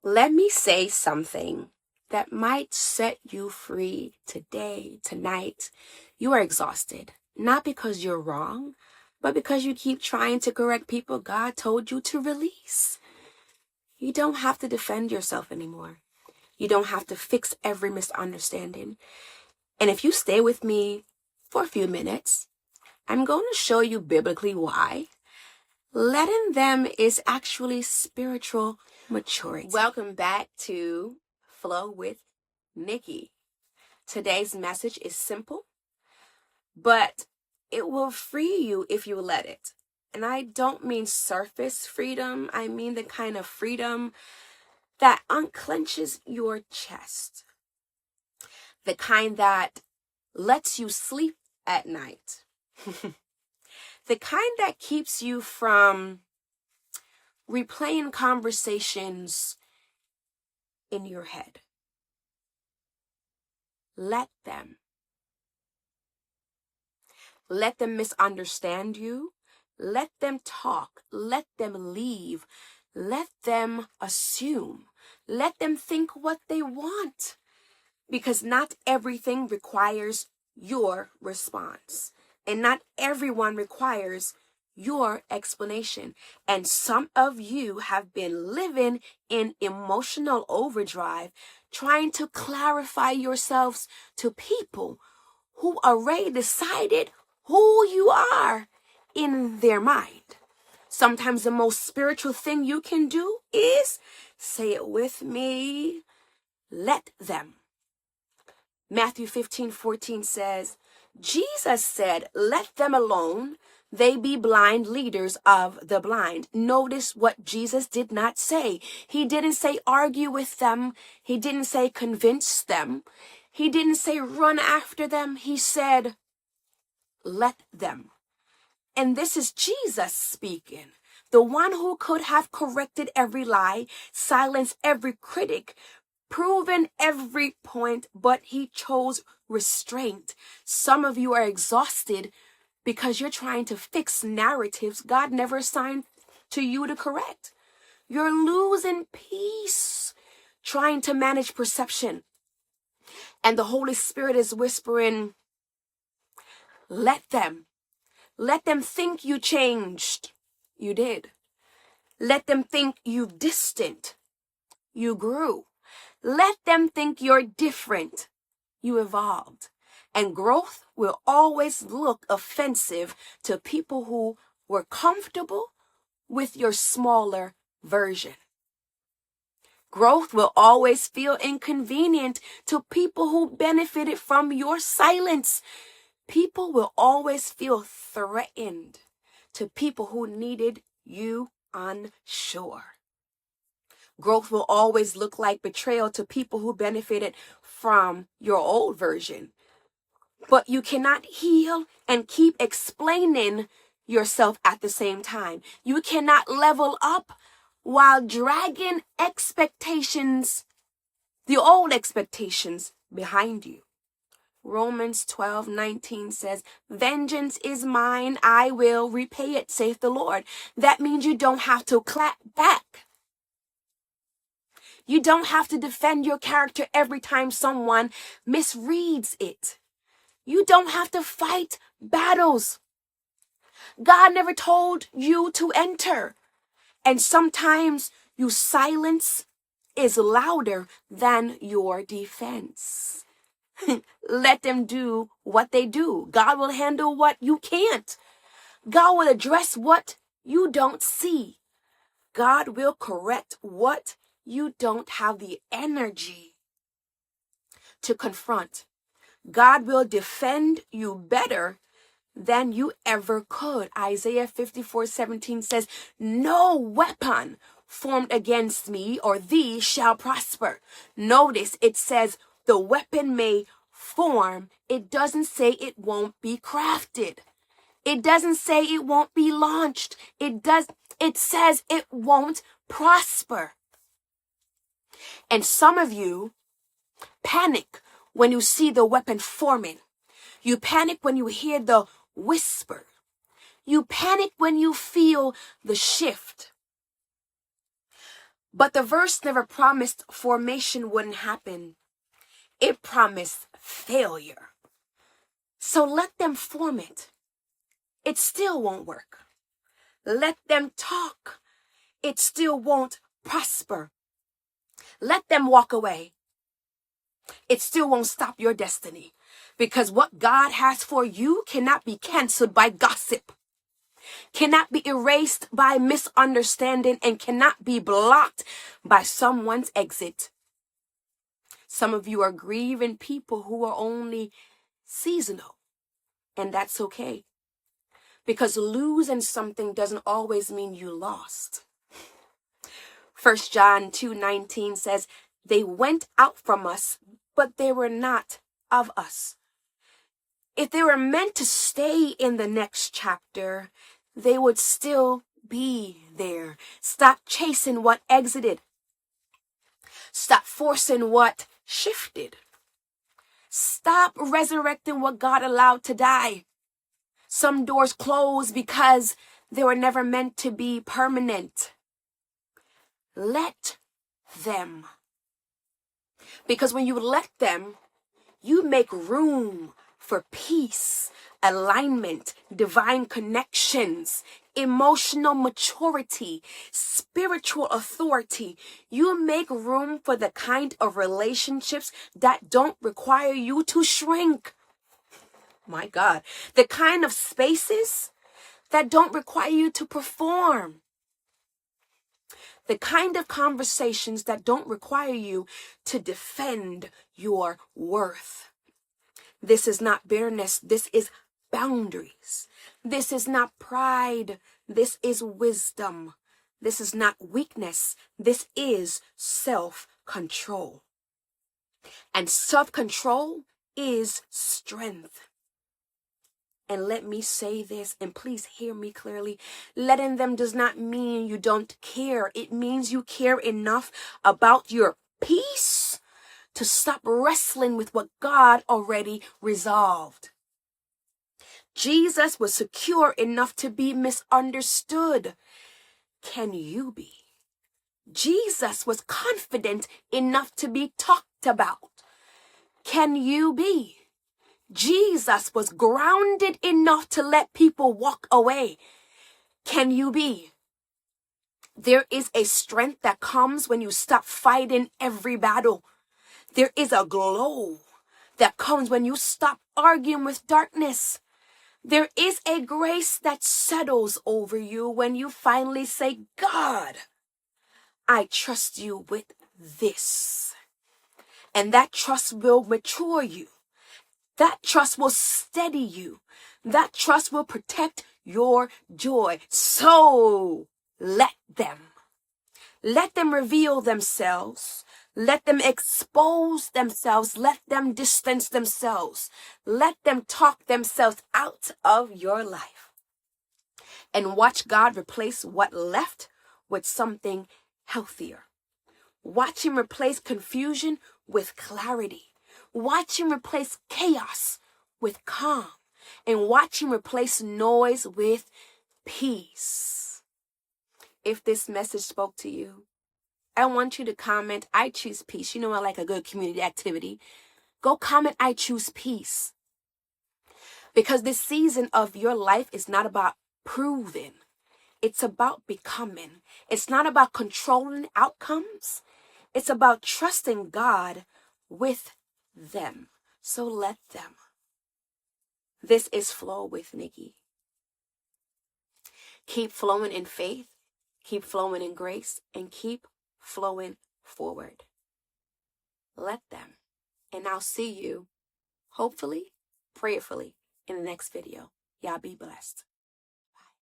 Let me say something that might set you free today, tonight. You are exhausted, not because you're wrong, but because you keep trying to correct people God told you to release. You don't have to defend yourself anymore. You don't have to fix every misunderstanding. And if you stay with me for a few minutes, I'm going to show you biblically why letting them is actually spiritual maturity. Welcome back to Flow with Nicki. Today's message is simple, but it will free you if you let it. And I don't mean surface freedom. I mean the kind of freedom that unclenches your chest. The kind that lets you sleep at night. The kind that keeps you from replaying conversations in your head. Let them. Let them misunderstand you. Let them talk. Let them leave. Let them assume. Let them think what they want. Because not everything requires your response. And not everyone requires your explanation. And some of you have been living in emotional overdrive, trying to clarify yourselves to people who already decided who you are in their mind. Sometimes the most spiritual thing you can do is, say it with me, let them. Matthew 15:14 says, Jesus said, let them alone. They be blind leaders of the blind. Notice what Jesus did not say. He didn't say argue with them. He didn't say convince them. He didn't say run after them. He said, let them. And this is Jesus speaking. The one who could have corrected every lie, silenced every critic, proven every point, but he chose restraint. Some of you are exhausted because you're trying to fix narratives God never assigned to you to correct. You're losing peace trying to manage perception. And the Holy Spirit is whispering, let them. Let them think you changed. You did. Let them think you distant. You grew. Let them think you're different. You evolved. And growth will always look offensive to people who were comfortable with your smaller version. Growth will always feel inconvenient to people who benefited from your silence. People will always feel threatened to people who needed you unsure. Growth will always look like betrayal to people who benefited from your old version. But you cannot heal and keep explaining yourself at the same time. You cannot level up while dragging expectations, the old expectations, behind you. Romans 12:19 says, vengeance is mine, I will repay it, saith the Lord. That means you don't have to clap back. You don't have to defend your character every time someone misreads it. You don't have to fight battles God never told you to enter. And sometimes your silence is louder than your defense. Let them do what they do. God will handle what you can't. God will address what you don't see. God will correct what you don't have the energy to confront. God will defend you better than you ever could. Isaiah 54:17 says, no weapon formed against me or thee shall prosper. Notice it says the weapon may form. It doesn't say it won't be crafted. It doesn't say it won't be launched. It says it won't prosper. And some of you panic when you see the weapon forming. You panic when you hear the whisper. You panic when you feel the shift. But the verse never promised formation wouldn't happen. It promised failure. So let them form it. It still won't work. Let them talk. It still won't prosper. Let them walk away. It still won't stop your destiny. Because what God has for you cannot be canceled by gossip, cannot be erased by misunderstanding, and cannot be blocked by someone's exit. Some of you are grieving people who are only seasonal, and that's okay. Because losing something doesn't always mean you lost. 1 John 2:19 says, they went out from us, but they were not of us. If they were meant to stay in the next chapter, they would still be there. Stop chasing what exited. Stop forcing what shifted. Stop resurrecting what God allowed to die. Some doors close because they were never meant to be permanent. Let them. Because when you let them, you make room for peace, alignment, divine connections, emotional maturity, spiritual authority. You make room for the kind of relationships that don't require you to shrink. My God, the kind of spaces that don't require you to perform. The kind of conversations that don't require you to defend your worth. This is not bitterness. This is boundaries. This is not pride. This is wisdom. This is not weakness. This is self-control. And self-control is strength. And let me say this, and please hear me clearly. Letting them does not mean you don't care. It means you care enough about your peace to stop wrestling with what God already resolved. Jesus was secure enough to be misunderstood. Can you be? Jesus was confident enough to be talked about. Can you be? Jesus was grounded enough to let people walk away. Can you be? There is a strength that comes when you stop fighting every battle. There is a glow that comes when you stop arguing with darkness. There is a grace that settles over you when you finally say, God, I trust you with this. And that trust will mature you. That trust will steady you. That trust will protect your joy. So let them. Let them reveal themselves. Let them expose themselves. Let them distance themselves. Let them talk themselves out of your life. And watch God replace what left with something healthier. Watch him replace confusion with clarity. Watch him replace chaos with calm. And watch him replace noise with peace. If this message spoke to you, I want you to comment, I choose peace. You know I like a good community activity. Go comment, I choose peace. Because this season of your life is not about proving. It's about becoming. It's not about controlling outcomes. It's about trusting God with them. So let them. This is Flow with Nicki. Keep flowing in faith, keep flowing in grace, and keep flowing forward. Let them. And I'll see you, hopefully, prayerfully, in the next video. Y'all be blessed.